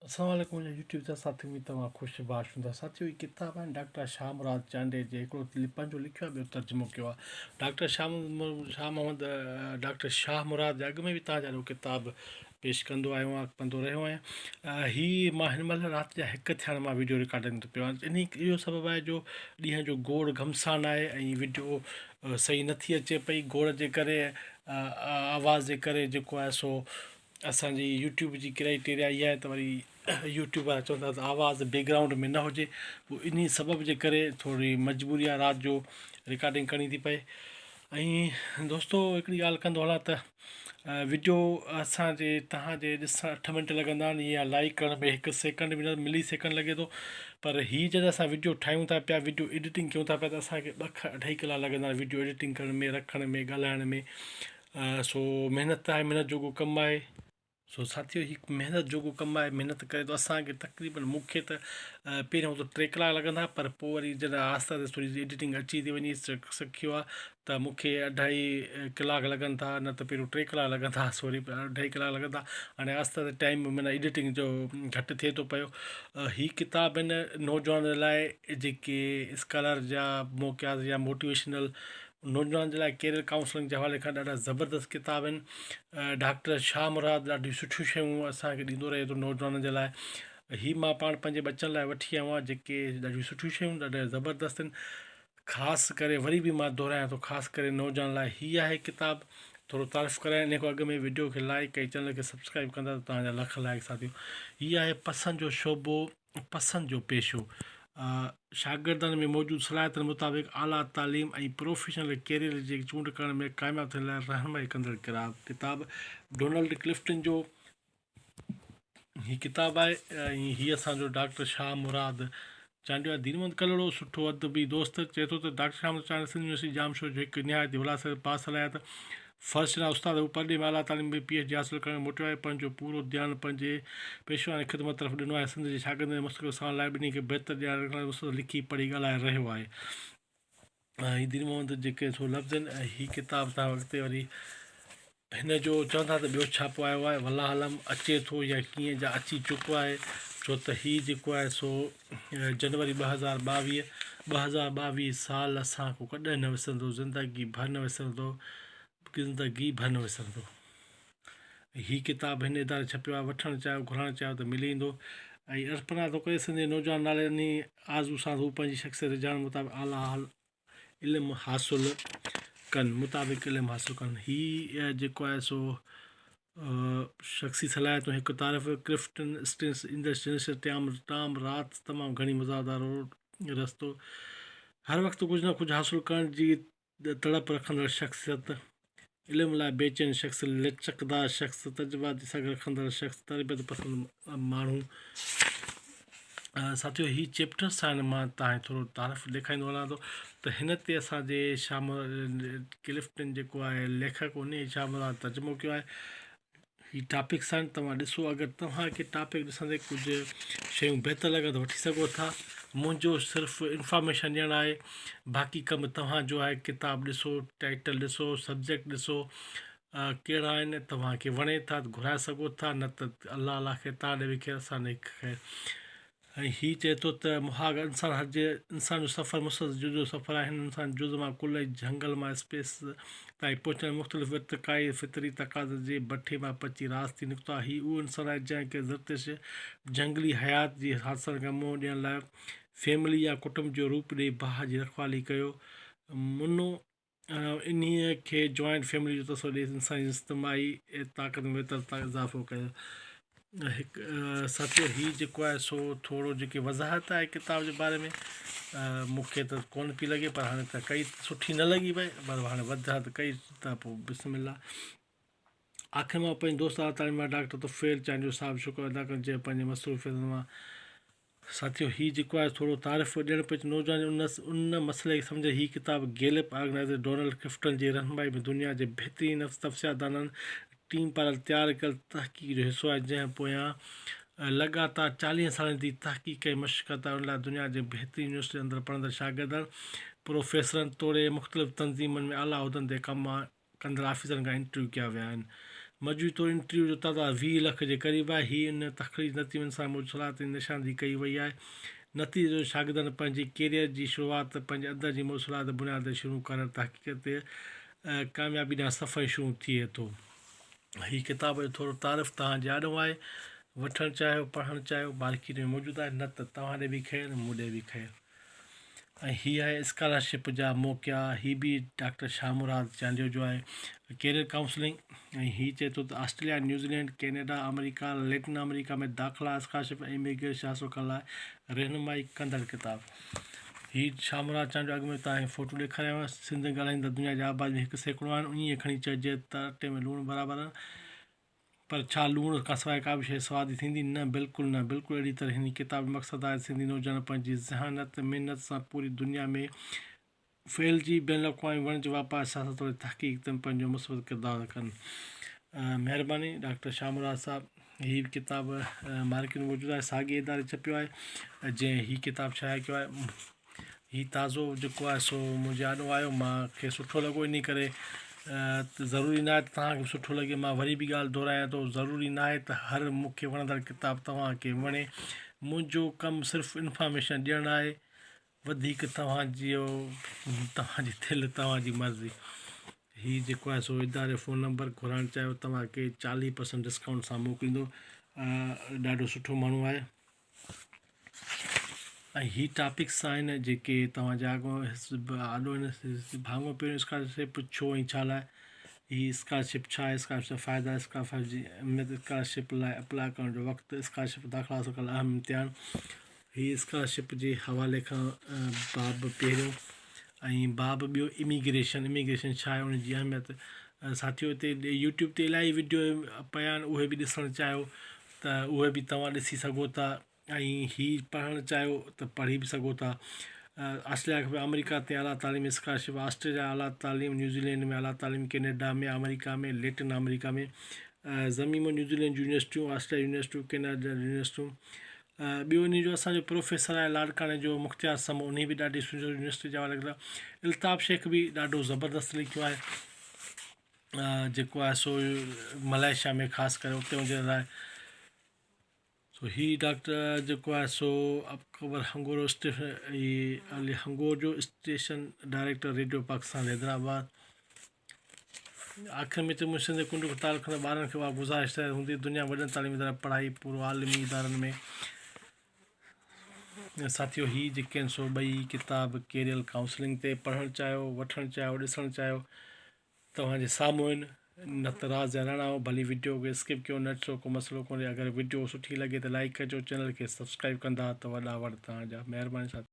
अस्सलाम वालेकुम यूट्यूब जा साथी में तमाम खुश बाश हूंदा साथियों। ये किताब है ॾाक्टर शहामराद चांडे जे हिकिड़ो पंहिंजो लिखियो आहे, ॿियो तर्जुमो कयो आहे ॾाक्टर ॾाक्टर शाहमराद जे अॻु में बि तव्हांजा किताब पेश कंदो आयो आहियां, कंदो रहियो आहियां। हीअ मां हिन महिल राति जा 1 थियण मां वीडियो रिकॉर्डिंग थो पियो आहियां। इहो सबबु आहे जो ॾींहं जो गोड़ घमसान आहे ऐं वीडियो सही नथी अचे पई। गोड़ जे करे आवाज़ जे करे जेको आहे सो असांजी यूट्यूब जी क्राइटेरिया इहा आहे त वरी यूट्यूब वारा चवंदा त आवाज़ बैकग्राउंड में न हुजे, पोइ इन सबब जे करे थोरी मजबूरी आहे राति जो रिकॉर्डिंग करणी थी पए। ऐं दोस्तो हिकिड़ी ॻाल्हि कंदो हलां त वीडियो असांजे तव्हांजे ॾिसण 8 मिंट लॻंदा आहिनि, या लाइक करण में 1 सेकंड बि न मिली सेकंड लॻे थो। पर हीअ जॾहिं असां वीडियो ठाहियूं था पिया, वीडियो एडिटिंग कयूं था पिया, त असांखे 2-2.5 कलाक लॻंदा आहिनि वीडियो एडिटिंग करण में, रखण में, ॻाल्हाइण में। सो महिनत आहे, महिनत जोॻो कमु आहे। सो साथियों, ही महिनत जोॻो कमु आहे। महिनत करे त असांखे तक़रीबन मूंखे त पहिरियों त 3 कलाक लॻंदा, पर पोइ वरी जॾहिं आहिस्ते आहिस्ते थोरी एडिटिंग अची थी वञे, सिखियो आहे त मूंखे 2.5 कलाक लॻनि था, न त पहिरियों 3 कलाक लॻंदा, सॉरी 2.5 कलाक लॻंदा। हाणे आहिस्ते आहिस्ते टाइम माना एडिटिंग जो घटि थिए थो पियो। हीअ किताब आहिनि नौजवान लाइ, जेके स्कॉलर जा मौक़िया या मोटिवेशनल नौजवान जे लाइ कैरियर काउंसलिंग जे हवाले खां ॾाढा ज़बरदस्त किताब आहिनि। ॾाक्टर शाहमराद ॾाढियूं सुठियूं शयूं असांखे ॾींदो रहे थो नौजवाननि जे लाइ। हीअ मां पाण पंहिंजे बचनि लाइ वठी आयो आहियां, जेके ॾाढियूं सुठियूं शयूं, ॾाढा ज़बरदस्त आहिनि। ख़ासि करे वरी बि मां दोहरायां थो, ख़ासि करे नौजवान लाइ हीअ आहे किताब। थोरो तारीफ़ कराए इन खां अॻु में वीडियो खे लाइक ऐं चैनल खे सब्सक्राइब कंदा त तव्हांजा लख लाइक साथियों। हीअ आहे पसंद जो शोबो, पसंद जो पेशो। शागर्दन में मौजूद सलाहयतन मुताबिक़ आला तालीम ऐं प्रोफेशनल कैरियर जी चूंड करण में कामयाब थियण लाइ रھنمائي ڪندڙ किताब डोनाल्ड क्लिफ्टन जो ही किताब आहे। ऐं हीअ असांजो ॾाक्टर शाहमराद चंडियो आहे, दीनवंत कलड़ो, सुठो अदबी दोस्त, चए थो त ॾाक्टर शाहमराद चांडियो सिंध यूनिवर्सिटी जामशोर जो हिकु निहायती उल्हास पास सलाहियत फर्स्ट उस्ताद। हू परॾे में आला तालीम में PhD हासिल करणु मोटियो आहे। पंहिंजो पूरो ध्यानु पंहिंजे पेशो ऐं ख़िदमत तरफ़ ॾिनो आहे। सिंध जे शागिर्दनि ऐं मुस्तक़बिल सां लाइ ॿिन्ही खे बहितर ॼाण रखण लाइ लिखी पढ़ी ॻाल्हाए रहियो आहे। हीअ दीनवंत जेके सो लफ़्ज़ आहिनि। हीअ किताब तव्हां अॻिते वरी हिन जो चवंदा त ॿियो छापो आयो आहे, वल्लाह आलम अचे थो या कीअं जा अची चुको आहे। छो त हीअ जेको आहे सो जनवरी 2022 साल असांखां कॾहिं न विसरंदो, ज़िंदगी भर न विसरंदो, ज़िंदगी भर न विसरंदो। हीअ किताब हिन इदारे छपियो आहे, वठणु चाहियो, घुराइणु चाहियो त मिली वेंदो। ऐं अर्पणा थो करे सिंधी नौजवान नाले आज़ू सां हू पंहिंजी शख़्सियत ॼाण मुताबिक़ आला इल्मु हासिल कनि, मुताबिक़ इल्मु हासिल कनि। हीअ जेको आहे सो शख़्सी सलाहियतूं हिकु तारीफ़ क्लिफ्टन स्टेंस इंडस्ट्री ताम राति तमामु घणी मज़ादार रस्तो, हर वक़्तु कुझु न कुझु हासिल करण जी तड़प रखंदड़ शख़्सियत, इल्म लाइ बेचैन शख़्स, लचकदार शख़्स, तजुर्बाती सघ रखंदड़ शख़्स, तरबियत पसंद माण्हू। साथियों, हीअ चैप्टर्स आहिनि। मां तव्हांखे थोरो तारीफ़ ॾेखारींदो वञा थो त हिन ते असांजे क्लिफ्टन जेको आहे लेखक, उन शाहमराद तर्जुमो कयो आहे। हीअ टॉपिक्स आहिनि, तव्हां ॾिसो। अगरि तव्हांखे टॉपिक ॾिसंदे कुझु शयूं बहितर लॻनि त वठी सघो था। मुंहिंजो सिर्फ़ु इंफॉर्मेशन ॾियणु आहे, बाक़ी कमु तव्हांजो आहे। किताब ॾिसो, टाइटल ॾिसो, सब्जेक्ट ॾिसो कहिड़ा आहिनि, तव्हांखे वणे था त घुराए सघो था, न त अलाह अलाह खे तव्हां ॾे बि ख़ैरु, असां ॾे ख़ैरु। ऐं हीअ चए थो त मुहाग इंसान इंसान जो सफ़र मुस्तक़िल जुज़ो सफ़र आहे। हिन इंसान जुज़ मां कुल झंगल मां स्पेस ताईं पहुचण मुख़्तलिफ़ इर्तिक़ाई फितरी तक़ाज़े जे भठे मां पची रास्ती निकितो आहे। हीअ उहो इंसान आहे जंहिंखे ज़रतिश जंगली हयात जी हादसनि खां मुंहुं ॾियण लाइ फैमिली या कुटुंब जो रूप ॾेई बाहि जी रखवाली कयो। मुनो इन्हीअ खे जॉइंट फैमिली जो तस्वुरु ॾेई इंसानी इज्तिमाही ताक़त में इज़ाफ़ो कयो। हिकु साथियों, हीअ जेको आहे सो थोरो जेकी वज़ाहत आहे किताब जे बारे में, मूंखे त कोन पई लॻे, पर हाणे त कई सुठी न लॻी पई, पर हाणे वज़ाहत कई त पोइ बिस्मिल्लाह। आख़िर मां पंहिंजे दोस्त आला तालीम ॾाक्टर तुफ़ैल चांडियो साहिब शुक्र अदा कनि जंहिं पंहिंजे मसरूफ़ियतनि मां। साथियों, हीअ जेको आहे थोरो तारीफ़ ॾियणु पियो नौजवान उन मसइले खे सम्झे। हीअ किताब गैलप ऑर्गेनाइज़र डोनाल्ड क्लिफ्टन जी रहनुमाई में दुनिया जे बहितरीन तफ़सियातदाननि टीम पारां तयारु कयल तहक़ीक़ जो हिसो आहे, जंहिं पोयां लगातार 40 सालनि जी तहक़ीक़ ऐं मशक़त आहे। उन लाइ दुनिया जे बहितरीन यूनिवर्सिटी अंदरि पढ़ंदड़ शागिर्दनि, प्रोफेसरनि तोड़े मुख़्तलिफ़ तंज़ीमनि में आला उहिदनि ते कमु कंदड़ ऑफिसरनि खां इंटरव्यू कया विया आहिनि। मजबूरी तौरु इंटरव्यू जो तइदाद 20 लख जे क़रीब आहे। हीअ इन तख़लीक़ नतीजनि सां मौजूद सलाहयतन निशानदी कई वई आहे। नतीजे जो शागिर्दनि पंहिंजी कैरियर जी शुरूआति पंहिंजे अंदर जी मौसूलात बुनियाद ते शुरू करणु तहक़ीक़ ते कामयाबी ॾांहुं सफ़र शुरू थिए थो। हीअ किताब जो थोरो तारीफ़ तव्हांजे आॾो आहे। वठणु चाहियो, पढ़णु चाहियो, मार्केट में मौजूदु आहे, न त तव्हां ॾे बि ख़ैरु, मूं ॾे बि ख़ैरु। ऐं हीअ आहे स्कॉलरशिप जा मौक़िया। हीअ बि ॾाक्टर शहामराद चंडियो जो आहे। Career counselling. ऐं हीअ चए थो त Australia, New Zealand, Canada, America, Latin America में दाख़िला, स्कॉलरशिप ऐं इमिग्रेशन हासिल करण लाइ रहनुमाई कंदड़ किताब। हीअ शहामराद चंडियो अॻु में तव्हांखे फ़ोटो ॾेखारियांव। सिंध ॻाल्हाईंदा दुनिया जा आबादी में 1 सैकिड़ो आहिनि। उन खणी चइजे त अटे में लूणु बराबरि आहे, पर छा लूण खां सवाइ का बि शइ सवादी थींदी? न, बिल्कुलु न। बिल्कुलु अहिड़ी तरह हिन किताब जो मक़सदु आहे सिंधी नौजवान पंहिंजी ज़हानत महिनत सां पूरी दुनिया में फैलिजी बैन अवी वाणिज्य वापार सियासत वारी तहक़ीक़ ते पंहिंजो मुस्बत किरदारु कनि। महिरबानी डॉक्टर शहामराद साहब। हीअ किताब मार्केट में मौजूदु आहे। साॻिए इदारे छपियो आहे जंहिं हीअ किताब शाया कयो आहे। हीअ ताज़ो जेको आहे सो मुंहिंजे आॾो आयो, मूंखे सुठो लॻो। इन करे ज़रूरी न आहे त तव्हांखे बि सुठो लॻे। मां वरी बि ॻाल्हि दोहरायां थो, ज़रूरी न आहे त हर मूंखे वणंदड़ किताब तव्हांखे वणे। मुंहिंजो कमु सिर्फ़ु इंफॉर्मेशन ॾियणु आहे, वधीक तव्हांजी दिलि, तव्हांजी मर्ज़ी। हीअ जेको आहे सो इदारे फ़ोन नंबर घुराइणु चाहियो तव्हांखे 40% डिस्काउंट सां मोकिलींदो। ॾाढो सुठो माण्हू आहे। ऐं हीअ टॉपिक्स आहिनि जेके तव्हांजे आॾो आहिनि। भाङो पहिरियों स्कॉलरशिप छो ऐं छा लाइ, हीअ स्कॉलरशिप छा आहे, स्कॉलरशिप फ़ाइदा, स्कॉलरशिप जी अहमियत, स्कॉलरशिप लाइ अप्लाई करण जो वक़्तु, स्कॉलरशिप दाख़िला हासिल करण अहम इम्तिहान। हीअ स्कॉलरशिप जे हवाले खां बाब पहिरियों ऐं बाब ॿियो इमिग्रेशन छा आहे, उनजी अहमियत। साथियो, हिते यूट्यूब ते इलाही वीडियो पिया आहिनि, उहे बि ॾिसणु चाहियो त उहे बि तव्हां ॾिसी सघो था। ऐं हीअ पढ़णु चाहियो त पढ़ी बि सघो था। ऑस्ट्रेलिया खां अमेरिका ते आला तालीम स्कॉलरशिप, ऑस्ट्रेलिया आला तालीम, न्यूज़ीलैंड में आला तालीम, कैनेडा में, अमेरिका में, लैटिन अमेरिका में ज़मीन में न्यूज़ीलैंड जूं यूनिवर्सिटियूं, ऑस्ट्रेलिया यूनिवर्सिटियूं, कैनेडा यूनिवर्सिटियूं। ॿियो इन जो असांजो प्रोफेसर आहे लाड़काणे जो मुख्तियार समूह, उन बि ॾाढी सुठी यूनिवर्सिटी जा वारा। इल्ताफ़ शेख बि ॾाढो ज़बरदस्त लिखियो आहे, जेको आहे सो मलेशिया में ख़ासि करे उते हुनजे लाइ। सो हीअ डॉक्टर जेको आहे सो अकबर हंगोरो हंगोर जो station director, radio Pakistan Hyderabad. आख़िर में मुंहिंजे सिंध कुंड को ताल रखंदड़ ॿारनि खे उहा गुज़ारिश हूंदी दुनिया वॾनि तालीमी इदारा पढ़ाई पूरो आलिमी इदारनि में। साथियो, हीअ जेके आहिनि सो ॿई किताब कैरियर काउंसलिंग ते पढ़णु चाहियो, वठणु चाहियो, ॾिसणु चाहियो, तव्हांजे साम्हूं आहिनि। न त राज़ या रण आओ, भली वीडियो खे स्किप कयो, न ॾिसो, को मसइलो कोन्हे। अगरि वीडियो सुठी लॻे त लाइक कजो, चैनल खे सब्सक्राइब कंदा त वॾा वॾ तव्हांजा। महिरबानी साथियो।